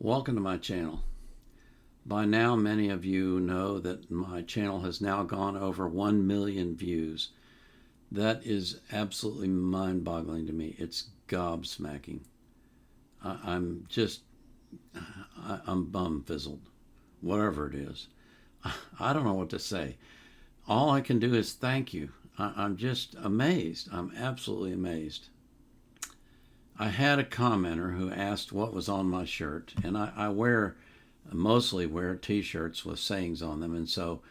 Welcome to my channel. By now, many of you know that my channel has now gone over 1 million views. That is absolutely mind-boggling to me. It's gobsmacking. I'm bum-fizzled, whatever it is. I don't know what to say. All I can do is thank you. I'm just amazed. I'm absolutely amazed. I had a commenter who asked what was on my shirt, and I mostly wear t-shirts with sayings on them, and so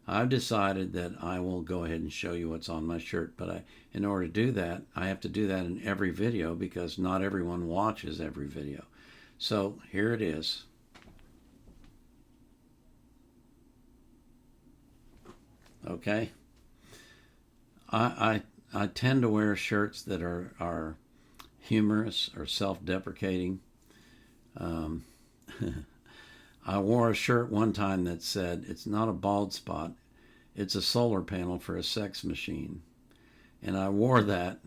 I've decided that I will go ahead and show you what's on my shirt. But in order to do that, I have to do that in every video because not everyone watches every video. So here it is. Okay. I tend to wear shirts that are humorous or self-deprecating. I wore a shirt one time that said, "It's not a bald spot, it's a solar panel for a sex machine." And I wore that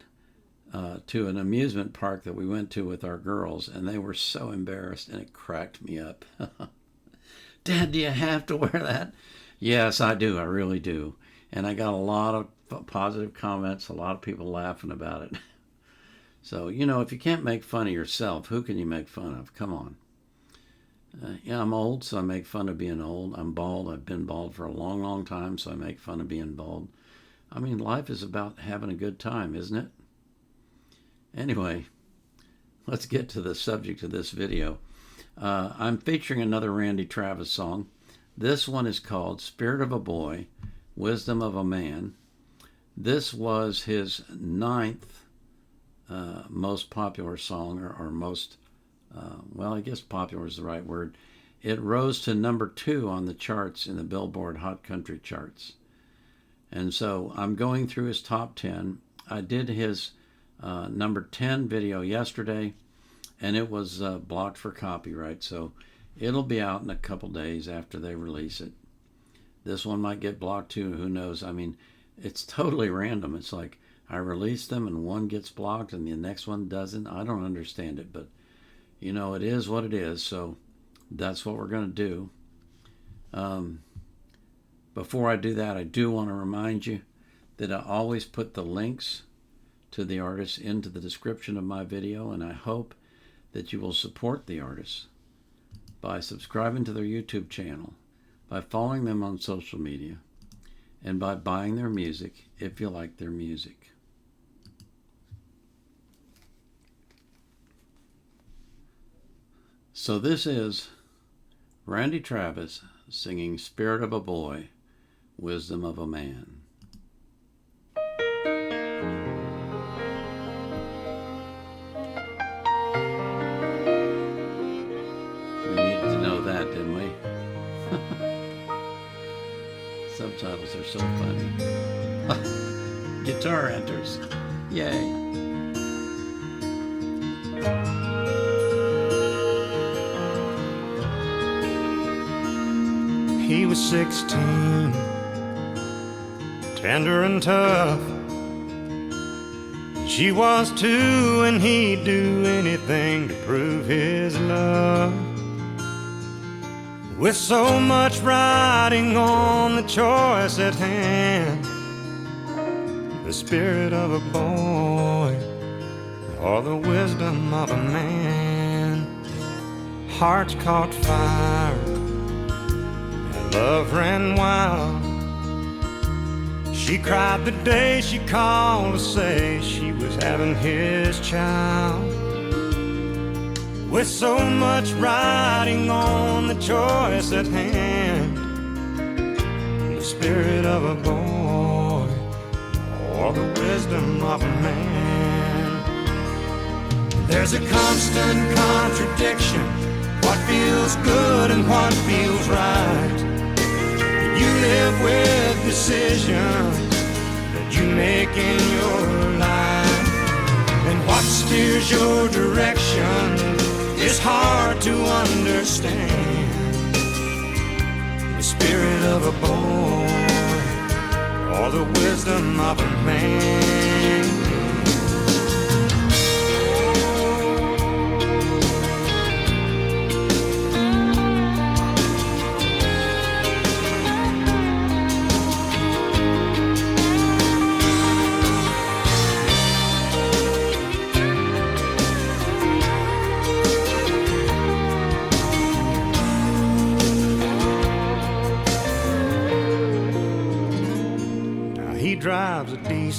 to an amusement park that we went to with our girls, and they were so embarrassed, and it cracked me up. "Dad, do you have to wear that?" Yes, I do. I really do. And I got a lot of positive comments, a lot of people laughing about it. So, you know, if you can't make fun of yourself, who can you make fun of? Come on. Yeah, I'm old, so I make fun of being old. I'm bald. I've been bald for a long, long time, so I make fun of being bald. I mean, life is about having a good time, isn't it? Anyway, let's get to the subject of this video. I'm featuring another Randy Travis song. This one is called Spirit of a Boy, Wisdom of a Man. This was his 9th most popular song, or most, well, I guess popular is the right word. It rose to number 2 on the charts in the Billboard Hot Country charts. And so I'm going through his top 10. I did his number 10 video yesterday, and it was blocked for copyright, so it'll be out in a couple days after they release it. This one might get blocked too, who knows? I mean, it's totally random. It's like I release them and one gets blocked and the next one doesn't. I don't understand it, but you know, it is what it is, so that's what we're going to do. Before I do that, I do want to remind you that I always put the links to the artists into the description of my video, and I hope that you will support the artists by subscribing to their YouTube channel, by following them on social media, and by buying their music if you like their music. So this is Randy Travis singing Spirit of a Boy, Wisdom of a Man. We needed to know that, didn't we? Subtitles are so funny. Guitar enters. Yay. He was 16, tender and tough. She was too, and he'd do anything to prove his love. With so much riding on the choice at hand, the spirit of a boy or the wisdom of a man. Hearts caught fire, love ran wild. She cried the day she called to say she was having his child. With so much riding on the choice at hand, the spirit of a boy or the wisdom of a man. There's a constant contradiction, what feels good and what feels right. You live with decisions that you make in your life, and what steers your direction is hard to understand. The spirit of a boy or the wisdom of a man.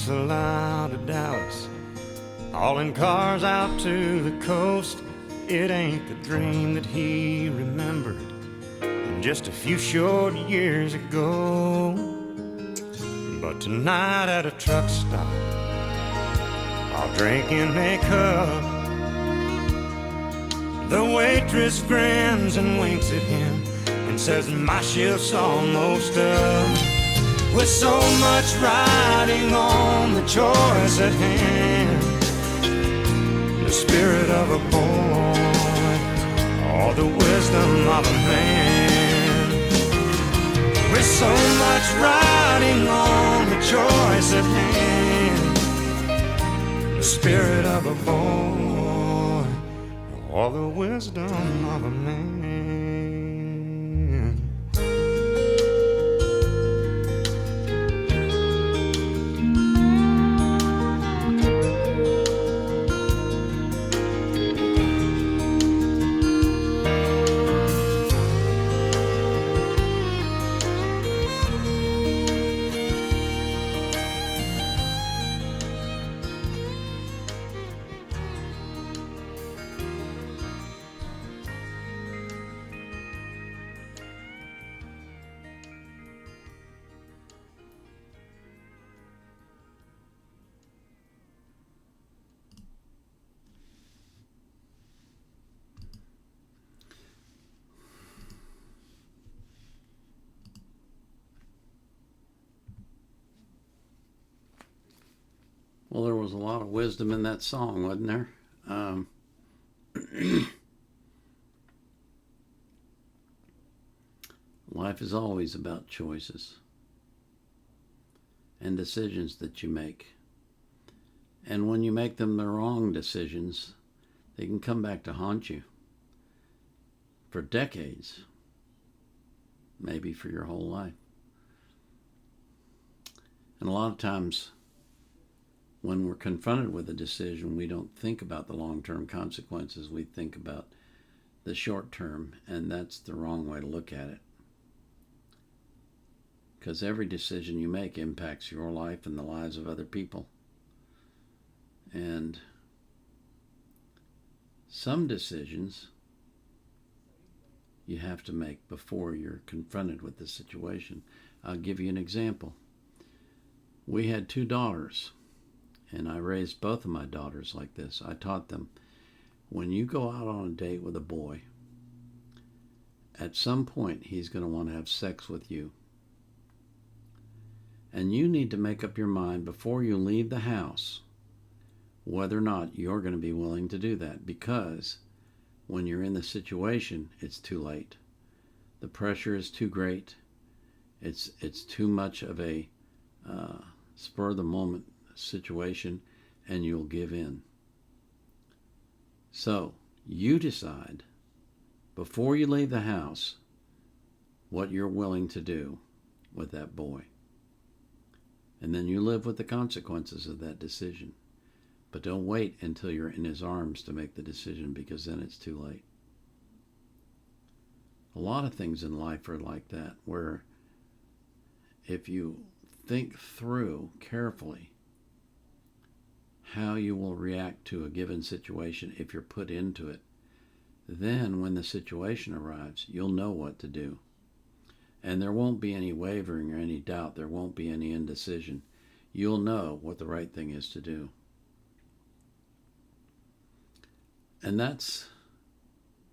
Peninsula to Dallas, hauling cars out to the coast. It ain't the dream that he remembered just a few short years ago. But tonight at a truck stop, while drinking a cup, the waitress grins and winks at him and says, my shift's almost up. With so much riding on the choice at hand, the spirit of a boy, or the wisdom of a man. With so much riding on the choice at hand, the spirit of a boy, or the wisdom of a man. Well, there was a lot of wisdom in that song, wasn't there? Life is always about choices and decisions that you make. And when you make them the wrong decisions, they can come back to haunt you for decades, maybe for your whole life. And a lot of times, when we're confronted with a decision, we don't think about the long-term consequences. We think about the short term, and that's the wrong way to look at it. Because every decision you make impacts your life and the lives of other people. And some decisions you have to make before you're confronted with the situation. I'll give you an example. We had 2 daughters. And I raised both of my daughters like this. I taught them, when you go out on a date with a boy, at some point he's going to want to have sex with you. And you need to make up your mind before you leave the house whether or not you're going to be willing to do that. Because when you're in the situation, it's too late. The pressure is too great. It's too much of a spur of the moment situation, and you'll give in. So you decide before you leave the house what you're willing to do with that boy, and then you live with the consequences of that decision. But don't wait until you're in his arms to make the decision, because then it's too late. A lot of things in life are like that, where if you think through carefully how you will react to a given situation if you're put into it, then when the situation arrives, you'll know what to do. And there won't be any wavering or any doubt. There won't be any indecision. You'll know what the right thing is to do. And that's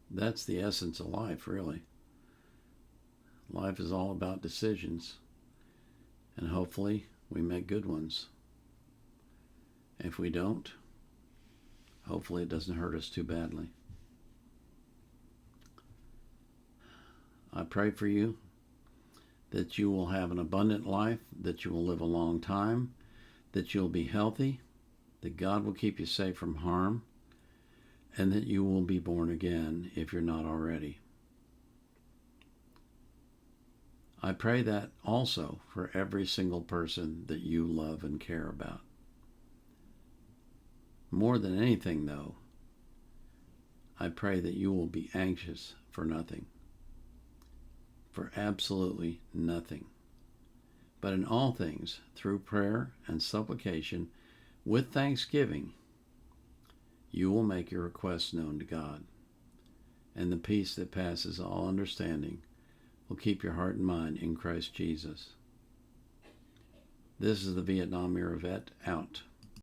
the essence of life, really. Life is all about decisions. And hopefully we make good ones. If we don't, hopefully it doesn't hurt us too badly. I pray for you that you will have an abundant life, that you will live a long time, that you'll be healthy, that God will keep you safe from harm, and that you will be born again if you're not already. I pray that also for every single person that you love and care about. More than anything, though, I pray that you will be anxious for nothing, for absolutely nothing, But in all things, through prayer and supplication, with thanksgiving, you will make your requests known to God. And the peace that passes all understanding will keep your heart and mind in Christ Jesus. This is the Vietnam era vet out.